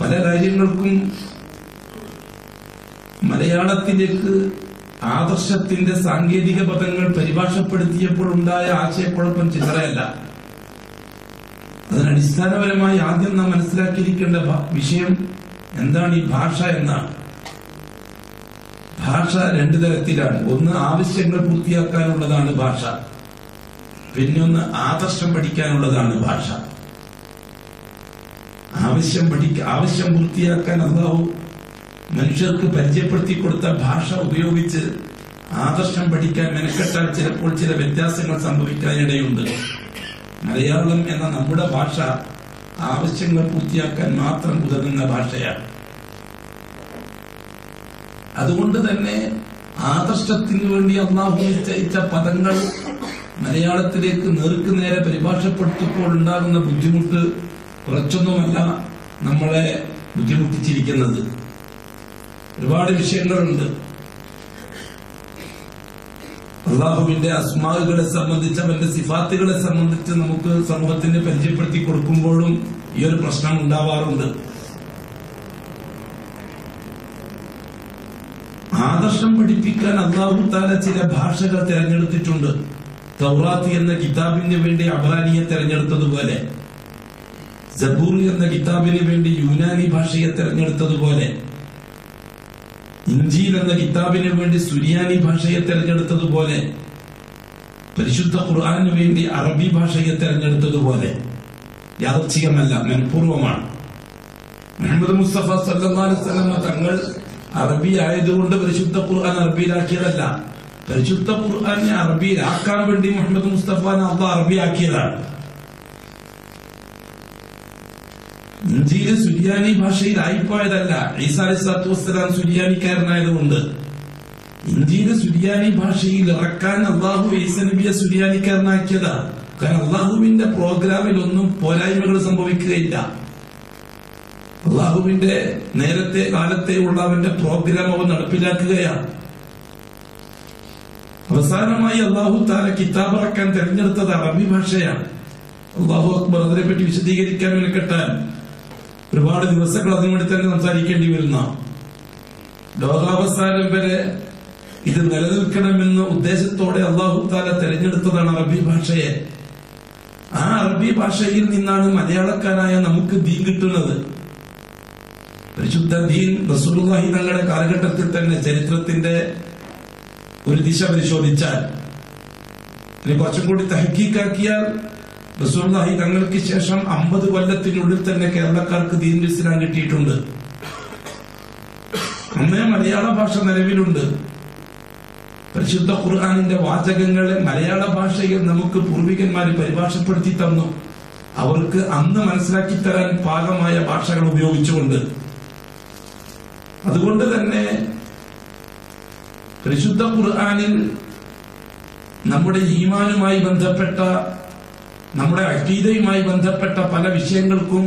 പല കാര്യങ്ങൾക്കും മലയാളത്തിലേക്ക് ആദർശത്തിന്റെ സാങ്കേതിക പദങ്ങൾ പരിഭാഷപ്പെടുത്തിയപ്പോൾ ഉണ്ടായ ആശയക്കുഴപ്പം ചില്ലറയല്ല. അതിനടിസ്ഥാനപരമായി ആദ്യം നാം മനസ്സിലാക്കിയിരിക്കേണ്ട വിഷയം എന്താണ്? ഈ ഭാഷ എന്നാണ്. ഭാഷ രണ്ടു തരത്തിലാണ്. ഒന്ന് ആവശ്യങ്ങൾ പൂർത്തിയാക്കാനുള്ളതാണ് ഭാഷ, പിന്നൊന്ന് ആദർശം പഠിക്കാനുള്ളതാണ് ഭാഷ. ആവശ്യം പൂർത്തിയാക്കാൻ അല്ലാഹു മനുഷ്യർക്ക് പരിചയപ്പെടുത്തി കൊടുത്ത ഭാഷ ഉപയോഗിച്ച് ആദർശം പഠിക്കാൻ മെനക്കെട്ടാൽ ചിലപ്പോൾ ചില വ്യത്യാസങ്ങൾ സംഭവിക്കാനിടയുണ്ട്. മലയാളം എന്ന നമ്മുടെ ഭാഷ ആവശ്യങ്ങൾ പൂർത്തിയാക്കാൻ മാത്രം ഉതകുന്ന ഭാഷയാണ്. അതുകൊണ്ട് തന്നെ ആദർശത്തിന് വേണ്ടി അല്ലാഹു നിശ്ചയിച്ച പദങ്ങൾ മലയാളത്തിലേക്ക് നേർക്ക് നേരെ പരിഭാഷപ്പെടുത്തുമ്പോൾ ഉണ്ടാകുന്ന ബുദ്ധിമുട്ട് കുറച്ചൊന്നുമല്ല നമ്മളെ ബുദ്ധിമുട്ടിച്ചിരിക്കുന്നത്. ഒരുപാട് വിഷയങ്ങളുണ്ട്. അള്ളാഹുവിന്റെ അസ്മാകളെ സംബന്ധിച്ച്, അവന്റെ സിഫാത്തുകളെ സംബന്ധിച്ച് നമുക്ക് സമൂഹത്തിന് പരിചയപ്പെടുത്തി കൊടുക്കുമ്പോഴും ഈ ഒരു പ്രശ്നം ഉണ്ടാവാറുണ്ട്. ആദർശം പഠിപ്പിക്കാൻ അല്ലാഹു തആല ചില ഭാഷകൾ തിരഞ്ഞെടുത്തിട്ടുണ്ട്. തൗറാത്ത് എന്ന കിതാബിന് വേണ്ടി അബ്രാനിയെ തിരഞ്ഞെടുത്തതുപോലെ, സബൂർ എന്ന കിതാബിന് വേണ്ടി യൂനാനി ഭാഷയെ തിരഞ്ഞെടുത്തതുപോലെ, ഇഞ്ചീൽ എന്ന കിതാബിന് വേണ്ടി സുരിയാനി ഭാഷയെ തിരഞ്ഞെടുത്തതുപോലെ, പരിശുദ്ധ ഖുർആന് വേണ്ടി അറബി ഭാഷയെ തിരഞ്ഞെടുത്തതുപോലെ യാദൃച്ഛികമല്ല, മനഃപൂർവമാണ്. മുഹമ്മദ് മുസ്തഫ സല്ലല്ലാഹു അലൈഹി വസല്ലം തങ്ങൾ അറബി ആയതുകൊണ്ട് പരിശുദ്ധ ഖുർആൻ അറബിയിലാക്കിയതല്ല. പരിശുദ്ധ ഖുർആനെ അറബിയിലാക്കാൻ വേണ്ടി മുഹമ്മദ് മുസ്തഫാനെ അല്ലാഹു അറബിയാക്കിയതാണ്. ഇഞ്ചീല് സുരിയാനി ഭാഷയിലായിപ്പോയതല്ല. ഈസാ അലൈഹിസ്സലാത്തു വസ്സലാം സുരിയാനിക്കാരനായതുകൊണ്ട് ഇഞ്ചീല് സുരിയാനി ഭാഷയിൽ ഇറക്കാൻ അല്ലാഹു ഈസാ നബിയെ സുരിയാനിക്കാരനാക്കിയതാണ്. കാരണം അല്ലാഹുവിന്റെ പ്രോഗ്രാമിൽ ഒന്നും പോരായ്മകൾ സംഭവിക്കുകയില്ല. അള്ളാഹുവിന്റെ നേരത്തെ കാലത്തെ ഉള്ള അവന്റെ പ്രോഗ്രാം അവൻ നടപ്പിലാക്കുകയാണ്. അവസാനമായി അല്ലാഹു തആല കിതാബ് ഇറക്കാൻ തെരഞ്ഞെടുത്തത് അറബി ഭാഷയാണ്. അല്ലാഹു അക്ബർ. അതിനെപ്പറ്റി വിശദീകരിക്കാൻ മെനക്കെട്ടാൽ ഒരുപാട് ദിവസങ്ങൾ അതിനുവേണ്ടി തന്നെ സംസാരിക്കേണ്ടി വരുന്ന, ലോകാവസാനം വരെ ഇത് നിലനിൽക്കണമെന്ന ഉദ്ദേശത്തോടെ അല്ലാഹു തആല തെരഞ്ഞെടുത്തതാണ് അറബി ഭാഷയെ. ആ അറബി ഭാഷയിൽ നിന്നാണ് മലയാളക്കാരായ നമുക്ക് ദീൻ കിട്ടുന്നത്. പരിശുദ്ധ ദീൻ റസൂലുള്ളാഹി തങ്ങളുടെ കാലഘട്ടത്തിൽ തന്നെ ചരിത്രത്തിന്റെ ഒരു ദിശ പരിശോധിച്ചാൽ, കുറച്ചും കൂടി തഹ്ഖീഖാക്കിയാൽ, റസൂലുള്ളാഹി തങ്ങൾക്ക് ശേഷം 50 കൊല്ലത്തിനുള്ളിൽ തന്നെ കേരളക്കാർക്ക് ദീൻ ഇസ്ലാം കിട്ടിയിട്ടുണ്ട്. അന്നേ മലയാള ഭാഷ നിലവിലുണ്ട്. പരിശുദ്ധ ഖുർആനിന്റെ വാചകങ്ങളെ മലയാള ഭാഷയിൽ നമുക്ക് പൂർവികന്മാര് പരിഭാഷപ്പെടുത്തി തന്നു. അവർക്ക് അന്ന് മനസ്സിലാക്കി തരാൻ പാകമായ ഭാഷകൾ ഉപയോഗിച്ചുകൊണ്ട്. അതുകൊണ്ട് തന്നെ പരിശുദ്ധ ഖുർആനിൽ നമ്മുടെ ഈമാനുമായി ബന്ധപ്പെട്ട, നമ്മുടെ അഖീദയുമായി ബന്ധപ്പെട്ട പല വിഷയങ്ങൾക്കും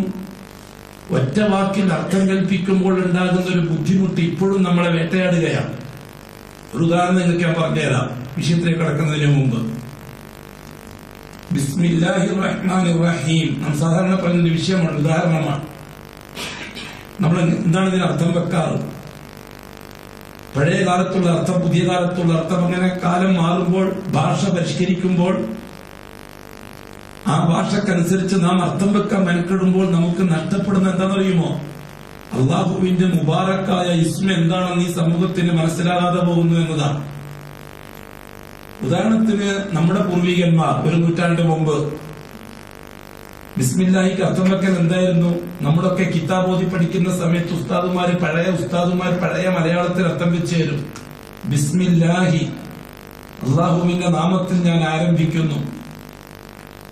ഒറ്റ വാക്കിൽ അർത്ഥം കൽപ്പിക്കുമ്പോൾ ഉണ്ടാകുന്ന ഒരു ബുദ്ധിമുട്ട് ഇപ്പോഴും നമ്മളെ വേട്ടയാടുകയാണ്. ഒരു ഉദാഹരണം നിങ്ങൾക്ക് ഞാൻ പറഞ്ഞുതരാം വിഷയത്തിലേക്ക് കടക്കുന്നതിന് മുമ്പ്. ബിസ്മില്ലാഹിർ റഹ്മാനിർ റഹീം നാം സാധാരണ പറയുന്ന വിഷയമാണ്, ഉദാഹരണമാണ്. നമ്മൾ എന്താണ് ഇതിന് അർത്ഥം വെക്കാറ്? പഴയ കാലത്തുള്ള അർത്ഥം, പുതിയ കാലത്തുള്ള അർത്ഥം, അങ്ങനെ കാലം മാറുമ്പോൾ ഭാഷ പരിഷ്കരിക്കുമ്പോൾ ആ ഭാഷക്കനുസരിച്ച് നാം അർത്ഥം വെക്കാൻ മെനക്കെടുമ്പോൾ നമുക്ക് നഷ്ടപ്പെടുന്ന എന്താണെന്നറിയുമോ? അള്ളാഹുവിന്റെ മുബാറക്കായ ഇസ്മ എന്താണെന്ന് ഈ സമൂഹത്തിന് മനസ്സിലാകാതെ പോകുന്നു എന്നതാണ്. ഉദാഹരണത്തിന് നമ്മുടെ പൂർവികന്മാർ ഒരു നൂറ്റാണ്ട് മുമ്പ് ബിസ്മില്ലാഹിക്ക് അർത്ഥം വെക്കാൻ എന്തായിരുന്നു? നമ്മുടെയൊക്കെ കിതാബ് ഓതി പഠിക്കുന്ന സമയത്ത് പഴയ ഉസ്താദുമാർ പഴയ മലയാളത്തിൽ അർത്ഥം വെച്ച് തരും. ബിസ്മില്ലാഹി, അള്ളാഹുവിന്റെ നാമത്തിൽ ഞാൻ ആരംഭിക്കുന്നു.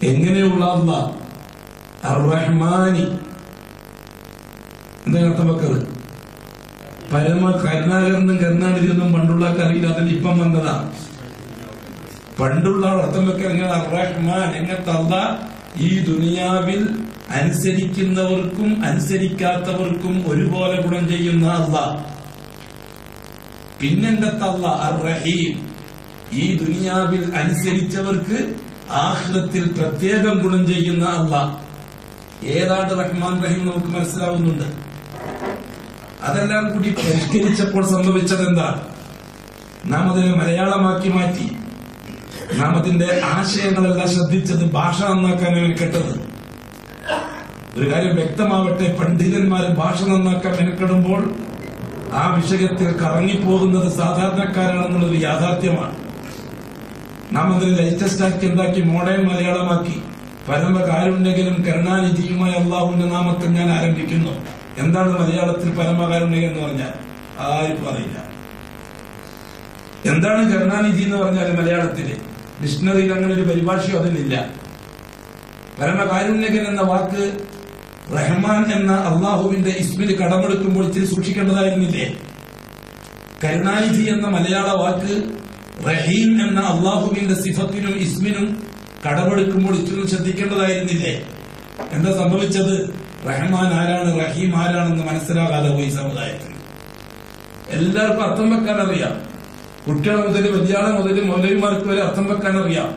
എങ്ങനെയുള്ള അല്ലാഹ്? അർ-റഹ്മാനി. എന്താ അർത്ഥം വെക്കത്? പരമ കരുണാകരനും കരുണാനിധിയൊന്നും പണ്ടുള്ള അറിയില്ല, അതിൽ ഇപ്പം വന്നതാ. പണ്ടുള്ള അർത്ഥം വെക്കാൻ എങ്ങനെ? അർ-റഹ്മാൻ. എങ്ങനത്തെ അല്ലാഹ്? ഈ ദുനിയാവിൽ അനുസരിക്കുന്നവർക്കും അനുസരിക്കാത്തവർക്കും ഒരുപോലെ ഗുണം ചെയ്യുന്ന അല്ലാഹ്. പിന്നെന്തത്തെ അല്ലാഹ്? അർ-റഹീം. ഈ ദുനിയാവിൽ അനുസരിച്ചവർക്ക് ആഖിറത്തിൽ പ്രത്യേകം ഗുണം ചെയ്യുന്ന അല്ലാഹ്. ഏതാണ്ട് റഹ്മാൻ റഹീം നമുക്ക് മനസ്സിലാവുന്നുണ്ട്. അതെല്ലാം കൂടി പരിഷ്കരിച്ചപ്പോൾ സംഭവിച്ചത് എന്താ? നാം അതിനെ മലയാളമാക്കി മാറ്റി. നാം അതിന്റെ ആശയങ്ങളെല്ലാം ശ്രദ്ധിച്ചത് ഭാഷ നന്നാക്കാനാണ് കേട്ടത്. ഒരു കാര്യം വ്യക്തമാവട്ടെ, പണ്ഡിതന്മാർ ഭാഷ നന്നാക്കാൻ മെനക്കെടുമ്പോൾ ആ വിഷയത്തിൽ കറങ്ങിപ്പോകുന്നത് സാധാരണക്കാരാണെന്നുള്ളൊരു യാഥാർത്ഥ്യമാണ്. നാം അതിന് ലേറ്റസ്റ്റ് ആക്കി എന്താക്കി മോഡേൺ മലയാളമാക്കി. പരമകാരുണ്യകനും കരുണാനിധിയുമായ അള്ളാഹുവിന്റെ നാമത്തിൽ ഞാൻ ആരംഭിക്കുന്നു. എന്താണ് മലയാളത്തിൽ പരമകാരുണ്യകൻ എന്ന് പറഞ്ഞാൽ? ആരും പറയില്ല. എന്താണ് കരുണാനിധി എന്ന് പറഞ്ഞാൽ മലയാളത്തില് ഡിക്ഷണറിയിൽ അങ്ങനെ ഒരു പരിഭാഷയോ അതിലില്ല. പരമകാരുണ്യകൻ എന്ന വാക്ക് റഹ്മാൻ എന്ന അള്ളാഹുവിന്റെ ഇസ്മിന് കടമെടുക്കുമ്പോൾ ഇച്ചിരി സൂക്ഷിക്കേണ്ടതായിരുന്നില്ലേ? കരുണാനിധി എന്ന മലയാള വാക്ക് റഹീം എന്ന അള്ളാഹുവിന്റെ സിഫത്തിനും ഇസ്മിനും കടമെടുക്കുമ്പോൾ ഇച്ചിരി ശ്രദ്ധിക്കേണ്ടതായിരുന്നില്ലേ? എന്താ സംഭവിച്ചത്? റഹ്മാൻ ആരാണ്, റഹീം ആരാണെന്ന് മനസ്സിലാകാതെ പോയി സമുദായത്തിൽ. എല്ലാവർക്കും അർത്ഥം വെക്കാൻ അറിയാം. കുട്ടികൾ മുതൽ വലിയാളെ മുതൽ മൗലവിമാർക്ക് വരെ അർത്ഥം വെക്കാൻ അറിയാം.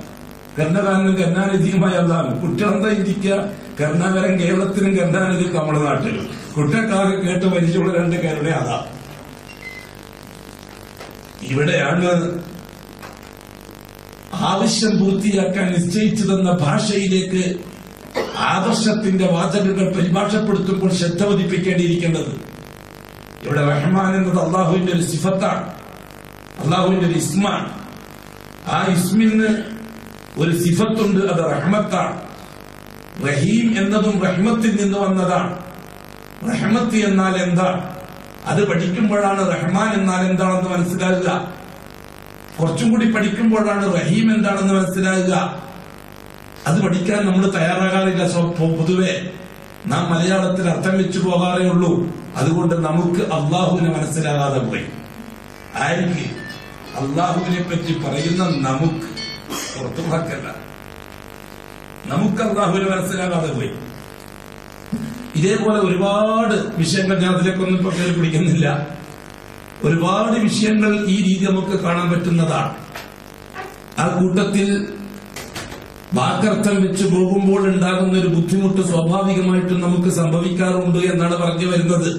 കരുണകാരനും കരുണാനിധിയുമായ അള്ളാഹു. കുട്ടികളെന്താ ഇരിക്കുക? കരുണാകരൻ കേരളത്തിലും കരുണാനിധി തമിഴ്നാട്ടിലും. കുട്ടികൾക്കാകെ കേട്ട് പരിചയമുള്ള രണ്ട് കരുണ അതാ. ഇവിടെയാണ് ആവശ്യം പൂർത്തിയാക്കാൻ നിശ്ചയിച്ചതെന്ന ഭാഷയിലേക്ക് ആദർശത്തിന്റെ വാചകങ്ങൾ പരിഭാഷപ്പെടുത്തുമ്പോൾ ശ്രദ്ധ പതിപ്പിക്കേണ്ടിയിരിക്കേണ്ടത്. ഇവിടെ റഹ്മാൻ എന്നത് അള്ളാഹുവിന്റെ ഒരു സിഫത്താണ്, അള്ളാഹുവിന്റെ ഒരു ഇസ്മാണ്. ആ ഇസ്മിന് ഒരു സിഫത്തുണ്ട്, അത് റഹ്മത്താണ്. റഹീം എന്നതും റഹ്മത്തിൽ നിന്ന് വന്നതാണ്. റഹ്മത്ത് എന്നാൽ എന്താണ്? അത് പഠിക്കുമ്പോഴാണ് റഹ്മാൻ എന്നാൽ എന്താണെന്ന് മനസ്സിലാകുക. കുറച്ചും കൂടി പഠിക്കുമ്പോഴാണ് റഹീം എന്താണെന്ന് മനസ്സിലാകുക. അത് പഠിക്കാൻ നമ്മൾ തയ്യാറാകാറില്ല. പൊതുവെ നാം മലയാളത്തിൽ അർത്ഥം വെച്ചു പോകാറേ ഉള്ളൂ. അതുകൊണ്ട് നമുക്ക് അള്ളാഹുവിനെ മനസ്സിലാകാതെ പോയി. ആർക്ക്? അള്ളാഹുവിനെ പറ്റി പറയുന്ന നമുക്ക്, പുറത്തുവാക്കല്ല, നമുക്ക് അള്ളാഹുവിനെ മനസ്സിലാകാതെ പോയി. ഇതേപോലെ ഒരുപാട് വിഷയങ്ങൾ, ഞാൻ അതിലേക്കൊന്നും ഇപ്പൊ കയറി പിടിക്കുന്നില്ല, ഒരുപാട് വിഷയങ്ങൾ ഈ രീതി നമുക്ക് കാണാൻ പറ്റുന്നതാണ്. ആ കൂട്ടത്തിൽ വാക്കർത്ഥം വെച്ച് പോകുമ്പോൾ ഉണ്ടാകുന്ന ഒരു ബുദ്ധിമുട്ട് സ്വാഭാവികമായിട്ടും നമുക്ക് സംഭവിക്കാറുണ്ട് എന്നാണ് പറഞ്ഞു വരുന്നത്.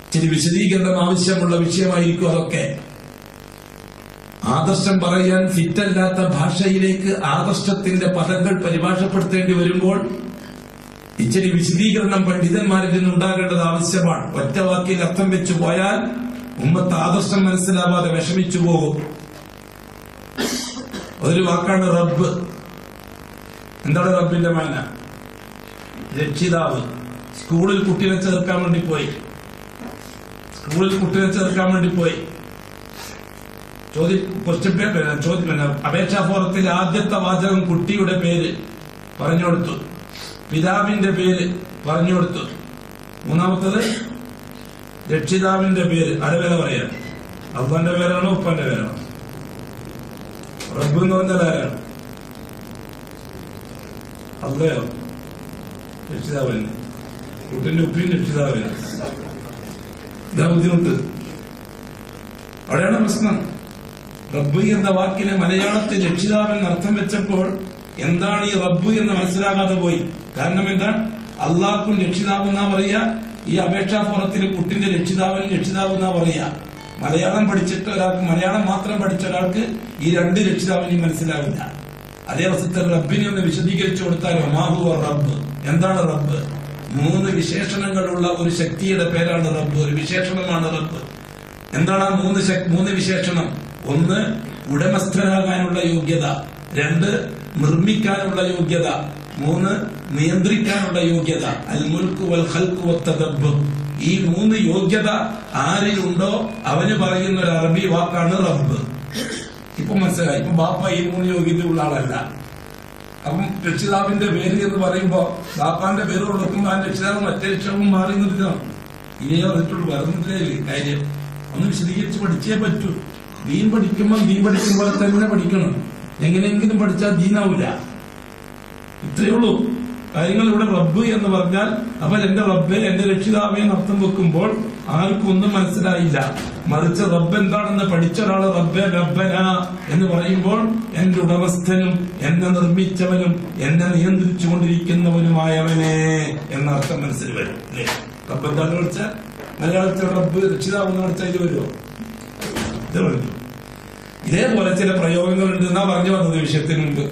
ഇച്ചിരി വിശദീകരണം ആവശ്യമുള്ള വിഷയമായിരിക്കും അതൊക്കെ. ആദർശം പറയാൻ ഫിറ്റല്ലാത്ത ഭാഷയിലേക്ക് ആദർശത്തിന്റെ പദങ്ങൾ പരിഭാഷപ്പെടുത്തേണ്ടി വരുമ്പോൾ ഇച്ചിരി വിശദീകരണം പണ്ഡിതന്മാരിൽ നിന്നുണ്ടാകേണ്ടത് ആവശ്യമാണ്. ഒറ്റ വാക്കിൽ അർത്ഥം വെച്ചു പോയാൽ ഉമ്മത്ത് ആദർശം മനസ്സിലാവാതെ വിഷമിച്ചു പോകും. ഒരു വാക്കാണ് റബ്ബ്. എന്താണ് റബ്ബിന്റെ മാന? രക്ഷിതാവ്. സ്കൂളിൽ കുട്ടിയെ ചേർക്കാൻ വേണ്ടി പോയി. അപേക്ഷാ ഫോറത്തിൽ ആദ്യത്തെ വാചകം കുട്ടിയുടെ പേര് പറഞ്ഞു കൊടുത്തു, പിതാവിന്റെ പേര് പറഞ്ഞു കൊടുത്തു, മൂന്നാമത്തത് രക്ഷിതാവിന്റെ പേര്. ആരുടെ പേരെ പറയാൻ? അള്ളാന്റെ പേരാണോ ഉപ്പാന്റെ പേരാണോ? റബ്ബ് എന്ന് പറഞ്ഞാൽ ആരാണ്? അള്ളയോ? രക്ഷിതാവിന്. കുട്ടിന്റെ ഉപ്പിയും രക്ഷിതാവിന്. ഇതാ ബുദ്ധിമുട്ട്. അവിടെയാണ് പ്രശ്നം. റബ്ബ് എന്ന വാക്കിനെ മലയാളത്തിൽ രക്ഷിതാവെന്ന് അർത്ഥം വെച്ചപ്പോൾ എന്താണ് ഈ റബ്ബ് എന്ന് മനസ്സിലാകാതെ പോയി. കാരണം എന്താ? അള്ളാഹ്ക്കും രക്ഷിതാവെന്നാ പറയാ, ഈ അപേക്ഷാ ഫോറത്തിൽ കുട്ടിന്റെ രക്ഷിതാവിനും രക്ഷിതാവെന്നാ പറയാ. മലയാളം പഠിച്ചിട്ട് ഒരാൾക്ക്, മലയാളം മാത്രം പഠിച്ച ഒരാൾക്ക് ഈ രണ്ട് രക്ഷിതാവിനെയും മനസ്സിലാവില്ല. അതേ അവസ്ഥ റബ്ബിനെ ഒന്ന് വിശദീകരിച്ചു കൊടുത്താൽ മാഹുവ റബ്ബ്. എന്താണ് റബ്ബ്? മൂന്ന് വിശേഷണങ്ങളുള്ള ഒരു ശക്തിയുടെ പേരാണ് റബ്ബ്, ഒരു വിശേഷണമാണ് റബ്ബ്. എന്താണ് ആ മൂന്ന് വിശേഷണം? ഒന്ന്, ഉടമസ്ഥനാകാനുള്ള യോഗ്യത. രണ്ട്, നിർമ്മിക്കാനുള്ള യോഗ്യത. മൂന്ന്, നിയന്ത്രിക്കാനുള്ള യോഗ്യത. അൽ മുൽക്ക് വൽ ഖൽഖ് വത്തദബ്ബുർ. ഈ മൂന്ന് യോഗ്യത ആരിലുണ്ടോ അവന് പറയുന്ന ഒരു അറബി വാക്കാണ് റബ്ബ്. ഇപ്പൊ മനസ്സിലായി. ഇപ്പൊ ബാപ്പ ഈ മൂന്ന് യോഗ്യതയുള്ള ആളല്ല. അപ്പം രക്ഷിതാവിന്റെ പേര് എന്ന് പറയുമ്പോ ബാപ്പാന്റെ പേര് കൊടുക്കുമ്പോൾ ആ രക്ഷിതാവ് മറ്റേ രക്ഷവും മാറി നിർത്തണം. ഇനിയേ പറഞ്ഞിട്ടുള്ളൂ, വരുന്നില്ലേ കാര്യം. ഒന്ന് വിശദീകരിച്ച് പഠിച്ചേ പറ്റൂ. ദീൻ പഠിക്കുമ്പോൾ തന്നെ പഠിക്കണം. എങ്ങനെയെങ്കിലും പഠിച്ചാൽ ദീനാവൂല. ഇത്രയേ ഉള്ളൂ കാര്യങ്ങൾ. ഇവിടെ റബ്ബ് എന്ന് പറഞ്ഞാൽ അവൻ എന്റെ റബ്ബെ, എന്റെ രക്ഷിതാവെ അർത്ഥം വെക്കുമ്പോൾ ആർക്കും ഒന്നും മനസ്സിലായില്ല. മറിച്ച് റബ്ബ് എന്താണെന്ന് പഠിച്ച ഒരാള് റബ്ബെ റബ്ബന എന്ന് പറയുമ്പോൾ എന്റെ ഉടമസ്ഥനും എന്നെ നിർമ്മിച്ചവനും എന്നെ നിയന്ത്രിച്ചുകൊണ്ടിരിക്കുന്നവനുമായവനെ എന്നർത്ഥം മനസ്സിൽ വരും. അല്ലേ? റബ്ബ് എന്താണ് വിളിച്ച മലയാളത്തിൽ റബ്ബ് രക്ഷിതാവെന്ന് പഠിച്ചാൽ ഇത് വരുമോ? ഇത് പറഞ്ഞു. ഇതേപോലെ ചില പ്രയോഗങ്ങളുണ്ട് എന്നാ പറഞ്ഞു വന്നത് വിഷയത്തിന് മുമ്പ്.